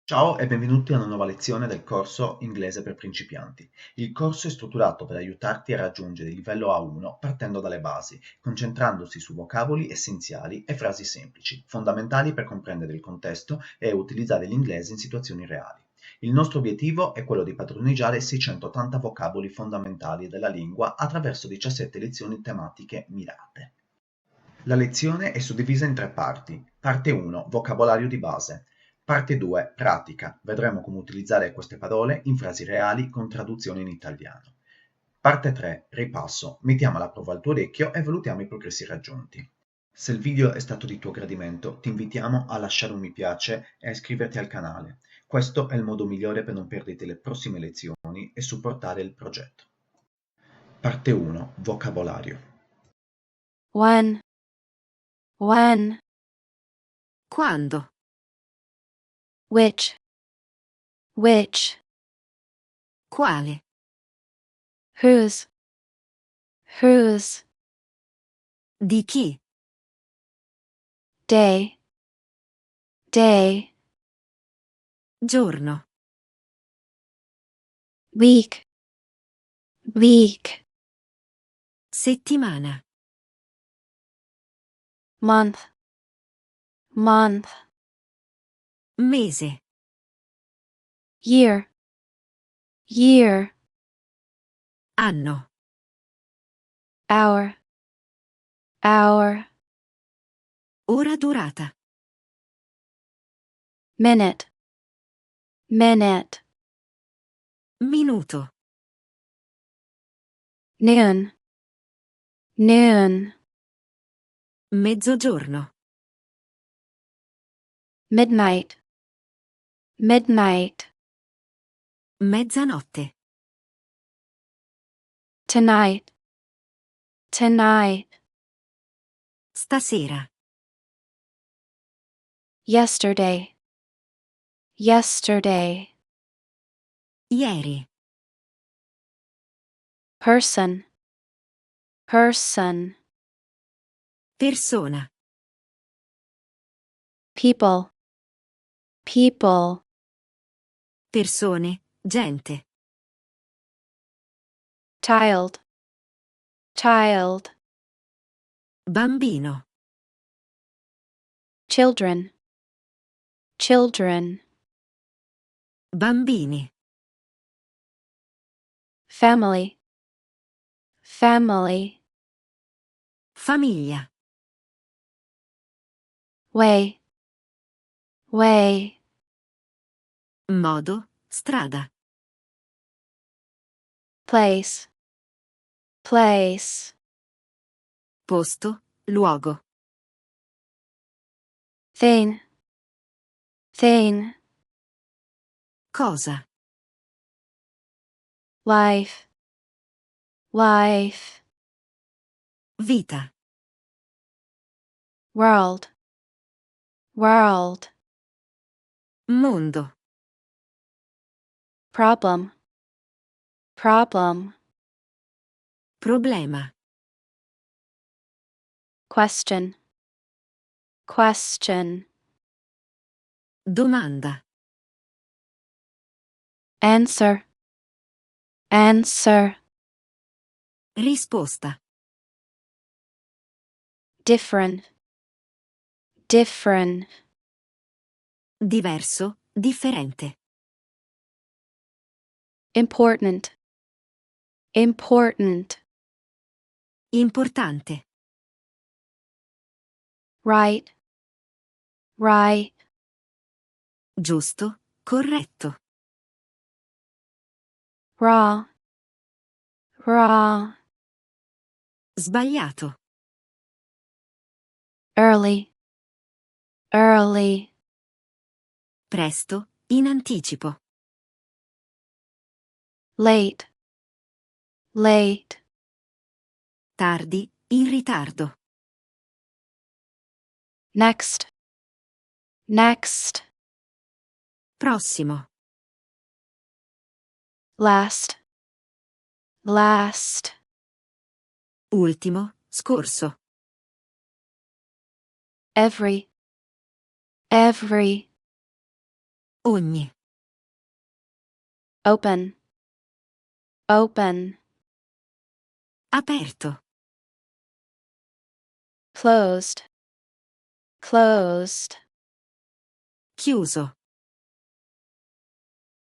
Ciao e benvenuti a una nuova lezione del corso Inglese per principianti. Il corso è strutturato per aiutarti a raggiungere il livello A1 partendo dalle basi, concentrandosi su vocaboli essenziali e frasi semplici, fondamentali per comprendere il contesto e utilizzare l'inglese in situazioni reali. Il nostro obiettivo è quello di padroneggiare 680 vocaboli fondamentali della lingua attraverso 17 lezioni tematiche mirate. La lezione è suddivisa in tre parti. Parte 1, vocabolario di base. Parte 2, pratica. Vedremo come utilizzare queste parole in frasi reali con traduzione in italiano. Parte 3, ripasso. Mettiamo alla prova il tuo orecchio e valutiamo i progressi raggiunti. Se il video è stato di tuo gradimento, ti invitiamo a lasciare un mi piace e a iscriverti al canale. Questo è il modo migliore per non perdere le prossime lezioni e supportare il progetto. Parte 1, vocabolario. When, when, Quando, which, quale, whose, di chi, day, giorno, week, settimana, month, mese, year, anno, hour, ora durata, minute, minuto, noon, mezzogiorno, midnight, mezzanotte, tonight, stasera, yesterday, ieri, person, persona, people, persone, gente, child, bambino, children, bambini, family, famiglia, way, modo, strada, place, posto, luogo, thing, cosa, life, vita, world, mondo, problem, problema, question, domanda, answer, risposta, different, diverso, differente, important, importante, right, giusto, corretto, raw, sbagliato, early, presto, in anticipo, late, tardi, in ritardo, next, prossimo, last, ultimo, scorso, every, Ogni. Open. Open. Aperto. Closed. Closed. Chiuso.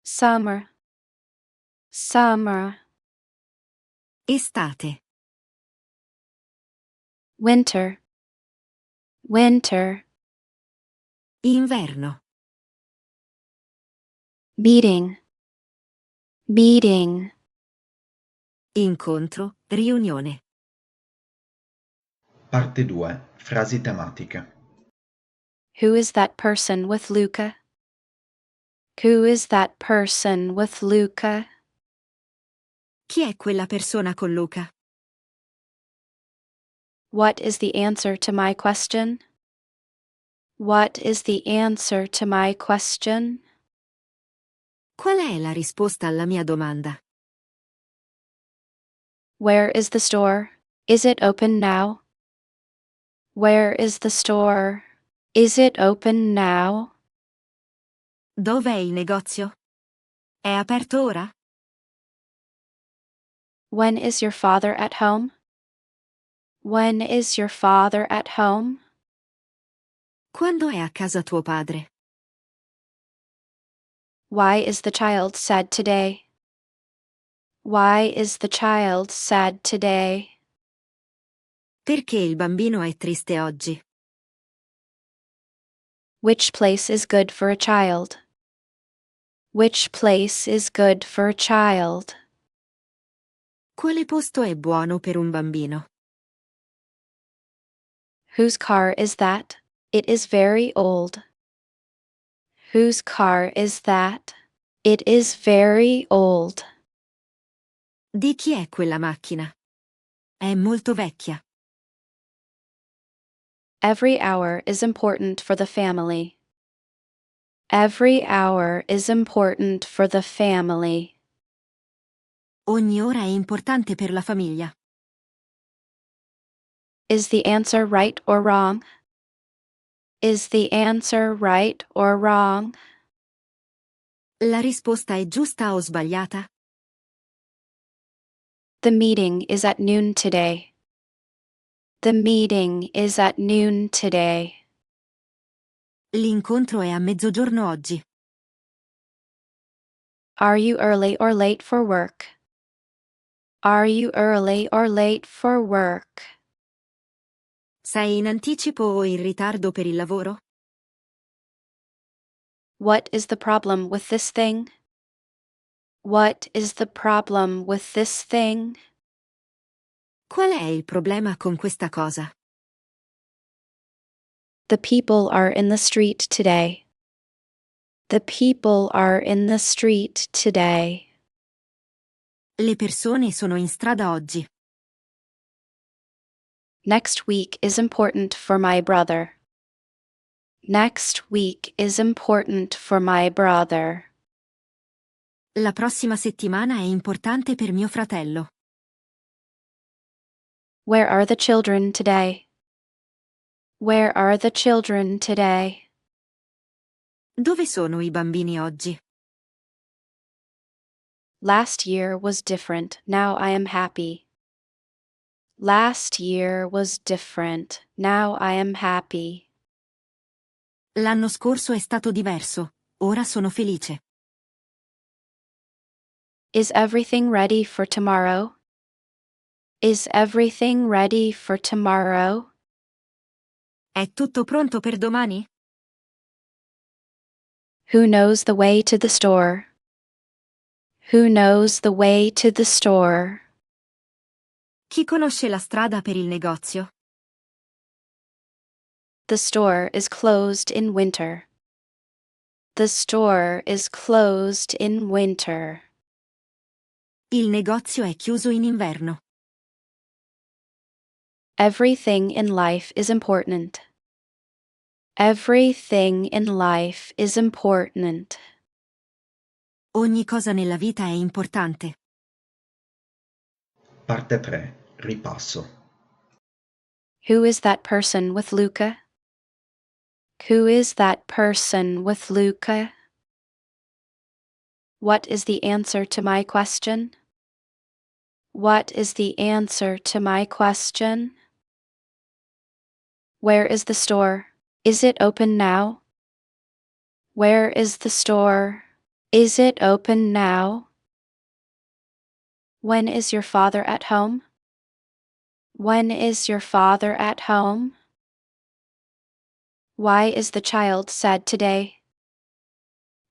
Summer. Summer. Estate. Winter. Winter. Inverno. Meeting. Meeting. Incontro. Riunione. Parte 2. Frasi tematiche. Who is that person with Luca? Who is that person with Luca? Chi è quella persona con Luca? What is the answer to my question? What is the answer to my question? Qual è la risposta alla mia domanda? Where is the store? Is it open now? Where is the store? Is it open now? Dov'è il negozio? È aperto ora? When is your father at home? When is your father at home? Quando è a casa tuo padre? Why is the child sad today? Why is the child sad today? Perché il bambino è triste oggi? Which place is good for a child? Which place is good for a child? Quale posto è buono per un bambino? Whose car is that? It is very old. Whose car is that? It is very old. Di chi è quella macchina? È molto vecchia. Every hour is important for the family. Every hour is important for the family. Ogni ora è importante per la famiglia. Is the answer right or wrong? Is the answer right or wrong? La risposta è giusta o sbagliata? The meeting is at noon today. The meeting is at noon today. L'incontro è a mezzogiorno oggi. Are you early or late for work? Are you early or late for work? Sei in anticipo o in ritardo per il lavoro? What is the problem with this thing? What is the problem with this thing? Qual è il problema con questa cosa? The people are in the street today. The people are in the street today. Le persone sono in strada oggi. Next week is important for my brother. Next week is important for my brother. La prossima settimana è importante per mio fratello. Where are the children today? Where are the children today? Dove sono i bambini oggi? Last year was different, now I am happy. Last year was different, now I am happy. L'anno scorso è stato diverso, ora sono felice. Is everything ready for tomorrow? Is everything ready for tomorrow? È tutto pronto per domani? Who knows the way to the store? Who knows the way to the store? Chi conosce la strada per il negozio? The store is closed in winter. The store is closed in winter. Il negozio è chiuso in inverno. Everything in life is important. Everything in life is important. Ogni cosa nella vita è importante. Parte 3. Ripasso. Who is that person with Luca? Who is that person with Luca? What is the answer to my question? What is the answer to my question? Where is the store? Is it open now? Where is the store? Is it open now? When is your father at home? When is your father at home? Why is the child sad today?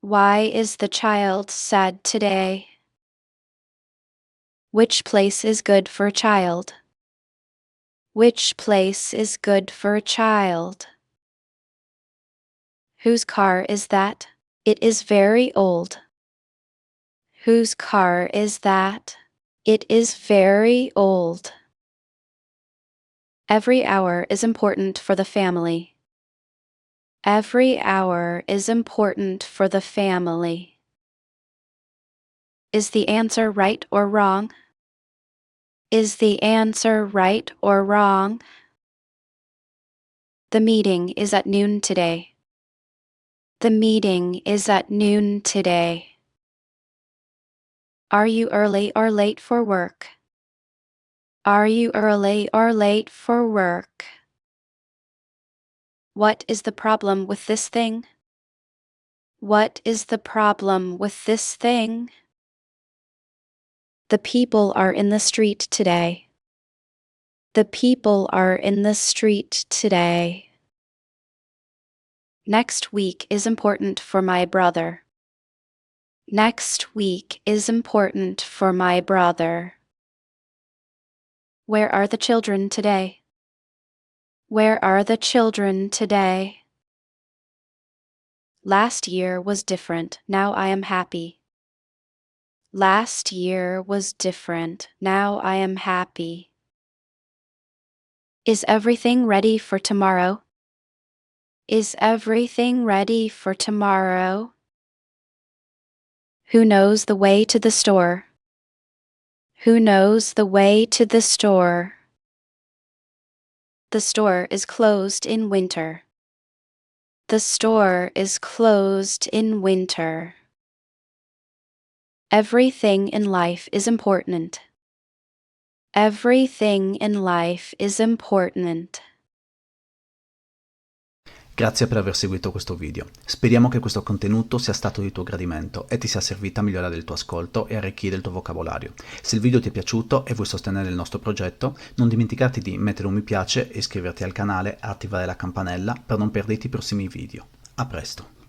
Why is the child sad today? Which place is good for a child? Which place is good for a child? Whose car is that? It is very old. Whose car is that? It is very old. Every hour is important for the family. Every hour is important for the family. Is the answer right or wrong? Is the answer right or wrong? The meeting is at noon today. The meeting is at noon today. Are you early or late for work? Are you early or late for work? What is the problem with this thing? What is the problem with this thing? The people are in the street today. The people are in the street today. Next week is important for my brother. Next week is important for my brother. Where are the children today? Where are the children today? Last year was different, now I am happy. Last year was different, now I am happy. Is everything ready for tomorrow? Is everything ready for tomorrow? Who knows the way to the store? Who knows the way to the store? The store is closed in winter. The store is closed in winter. Everything in life is important. Everything in life is important. Grazie per aver seguito questo video. Speriamo che questo contenuto sia stato di tuo gradimento e ti sia servito a migliorare il tuo ascolto e arricchire il tuo vocabolario. Se il video ti è piaciuto e vuoi sostenere il nostro progetto, non dimenticarti di mettere un mi piace, iscriverti al canale e attivare la campanella per non perderti i prossimi video. A presto!